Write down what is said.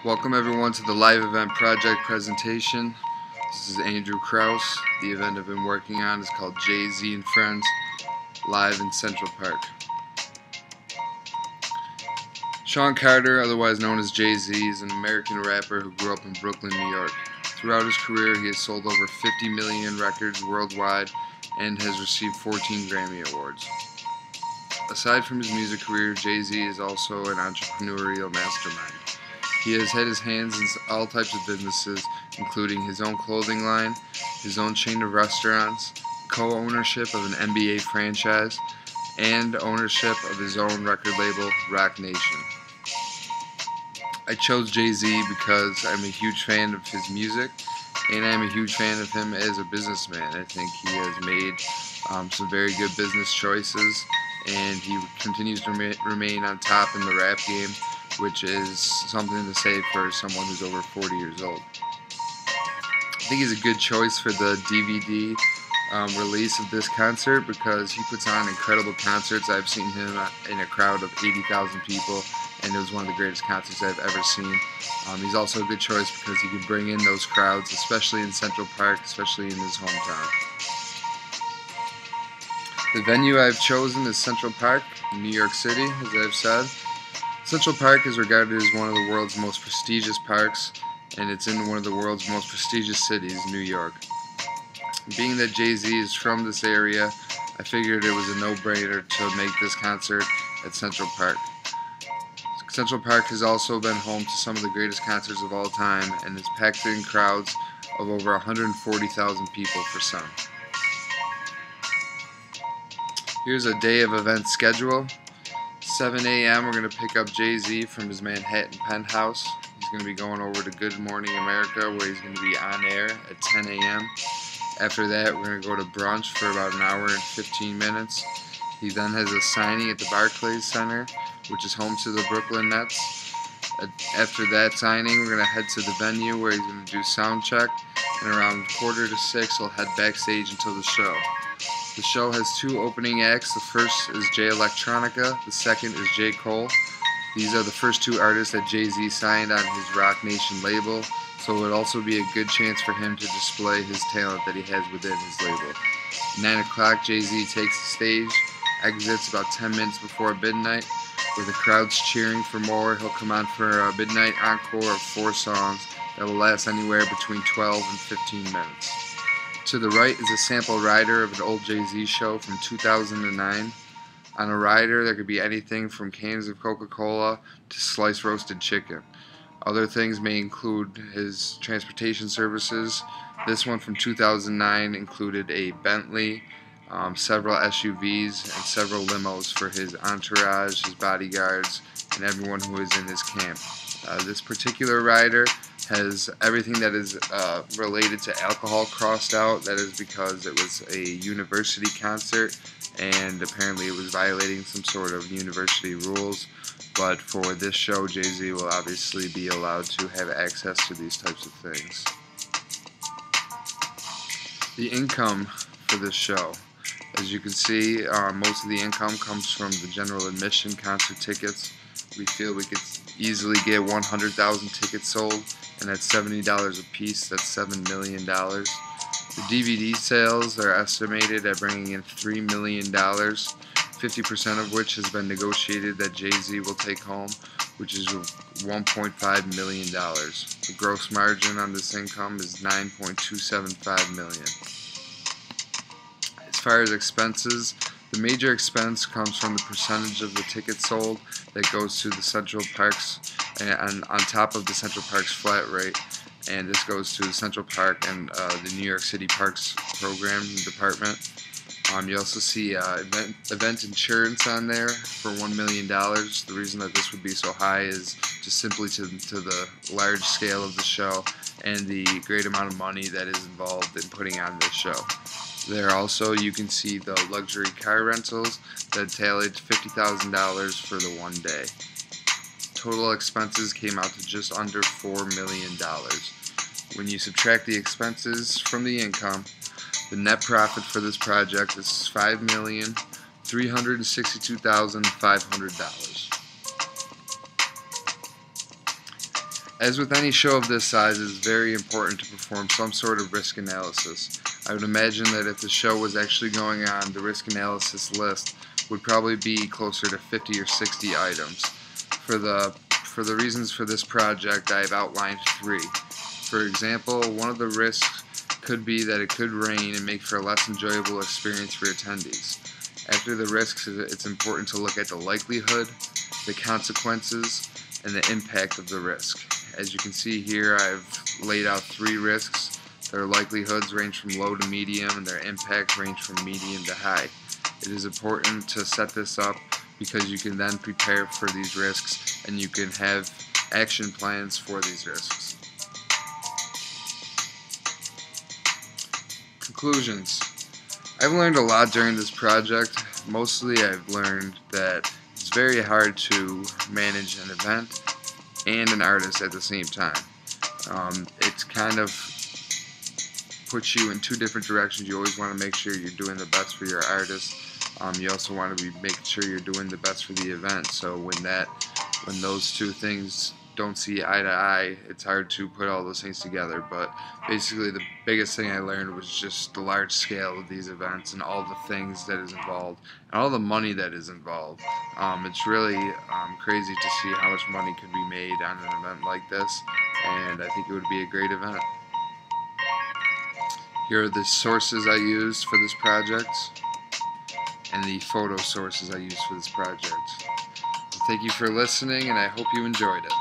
Welcome everyone to the live event project presentation. This is Andrew Kraus. The event I've been working on is called Jay-Z and Friends, live in Central Park. Sean Carter, otherwise known as Jay-Z, is an American rapper who grew up in Brooklyn, New York. Throughout his career, he has sold over 50 million records worldwide and has received 14 Grammy Awards. Aside from his music career, Jay-Z is also an entrepreneurial mastermind. He has had his hands in all types of businesses, including his own clothing line, his own chain of restaurants, co-ownership of an NBA franchise, and ownership of his own record label, Roc Nation. I chose Jay-Z because I'm a huge fan of his music, and I'm a huge fan of him as a businessman. I think he has made some very good business choices, and he continues to remain on top in the rap game, which is something to say for someone who's over 40 years old. I think he's a good choice for the DVD release of this concert because he puts on incredible concerts. I've seen him in a crowd of 80,000 people, and it was one of the greatest concerts I've ever seen. He's also a good choice because he can bring in those crowds, especially in Central Park, especially in his hometown. The venue I've chosen is Central Park in New York City, as I've said. Central Park is regarded as one of the world's most prestigious parks, and it's in one of the world's most prestigious cities, New York. Being that Jay-Z is from this area, I figured it was a no-brainer to make this concert at Central Park. Central Park has also been home to some of the greatest concerts of all time, and has packed in crowds of over 140,000 people for some. Here's a day of event schedule. 7 a.m. we're going to pick up Jay-Z from his Manhattan penthouse. He's going to be going over to Good Morning America, where he's going to be on air at 10 a.m. After that, we're going to go to brunch for about an hour and 15 minutes. He then has a signing at the Barclays Center, which is home to the Brooklyn Nets. After that signing, we're going to head to the venue where he's going to do sound check, and around 5:45 he'll head backstage until the show. The show has two opening acts. The first is Jay Electronica, the second is J. Cole. These are the first two artists that Jay-Z signed on his Roc Nation label, so it would also be a good chance for him to display his talent that he has within his label. 9 o'clock, Jay-Z takes the stage, exits about 10 minutes before midnight. With the crowds cheering for more, he'll come on for a midnight encore of 4 songs that will last anywhere between 12 and 15 minutes. To the right is a sample rider of an old Jay-Z show from 2009. On a rider, there could be anything from cans of Coca-Cola to sliced roasted chicken. Other things may include his transportation services. This one from 2009 included a Bentley, several SUVs, and several limos for his entourage, his bodyguards, and everyone who is in his camp. This particular rider has everything that is related to alcohol crossed out. That is because it was a university concert, and apparently it was violating some sort of university rules. But for this show, Jay-Z will obviously be allowed to have access to these types of things. The income for this show. As you can see, most of the income comes from the general admission concert tickets. We feel we could easily get 100,000 tickets sold, and at $70 a piece, that's $7 million. The DVD sales are estimated at bringing in $3 million, 50% of which has been negotiated that Jay-Z will take home, which is $1.5 million. The gross margin on this income is $9.275 million. As far as expenses, the major expense comes from the percentage of the tickets sold that goes to the Central Park's, and on top of the Central Park's flat rate, and this goes to the Central Park and the New York City Parks Program Department. You also see event insurance on there for $1 million. The reason that this would be so high is just simply to the large scale of the show and the great amount of money that is involved in putting on this show. There also you can see the luxury car rentals that tallied to $50,000 for the one day. Total expenses came out to just under $4 million. When you subtract the expenses from the income, the net profit for this project is $5,362,500. As with any show of this size, it is very important to perform some sort of risk analysis. I would imagine that if the show was actually going on, the risk analysis list would probably be closer to 50 or 60 items. For the reasons for this project, I have outlined 3. For example, one of the risks could be that it could rain and make for a less enjoyable experience for attendees. After the risks, it's important to look at the likelihood, the consequences, and the impact of the risk. As you can see here, I've laid out 3 risks. Their likelihoods range from low to medium, and their impacts range from medium to high. It is important to set this up because you can then prepare for these risks and you can have action plans for these risks. Conclusions. I've learned a lot during this project. Mostly I've learned that it's very hard to manage an event and an artist at the same time. It's kind of puts you in 2 different directions. You always want to make sure you're doing the best for your artist. You also want to be making sure you're doing the best for the event. So when those 2 things don't see eye to eye, it's hard to put all those things together. But basically the biggest thing I learned was just the large scale of these events and all the things that is involved and all the money that is involved. It's really crazy to see how much money could be made on an event like this, and I think it would be a great event. Here are the sources I used for this project and the photo sources I used for this project. Thank you for listening, and I hope you enjoyed it.